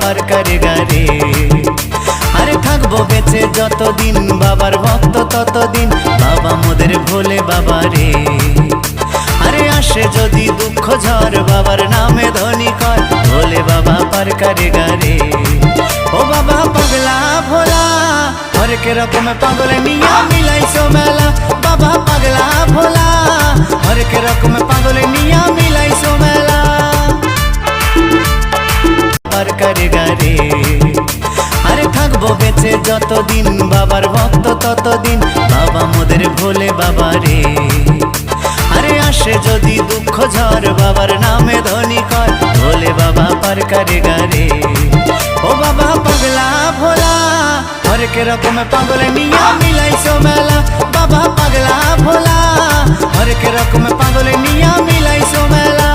পার করে গারে। আরে থাকবো বেঁচে যতদিন বাবার ভক্ত ততদিন, বাবা মোদের ভোলে বাবা রে। আরে আসে যদি দুঃখ ঝড় বাবার নামে ধ্বনি কর, ভোলে বাবা পার করে গারে। ও বাবা পাগলা ভোলা হরেক রকম পাগল নিয়া মিলাইছো মেলা, বাবা পাগলা ভোলা হরেক রকম পাগল নিয়া মিলাইছো মেলা পার করে গারে। আরে থাকবো বেঁচে যতদিন বাবার ভক্ত ততদিন, বাবা মোদের ভোলে বাবা রে। আরে আসে যদি দুঃখ ঝড় বাবার নামে ধ্বনি কর, ভোলে বাবা পার করে গারে। ও বাবা পাগলা ভোলা হরেক রকম পাগল নিয়া মিলাইছো মেলা, বাবা পাগলা ভোলা হরেক রকম পাগল নিয়া মিলাইছো মেলা।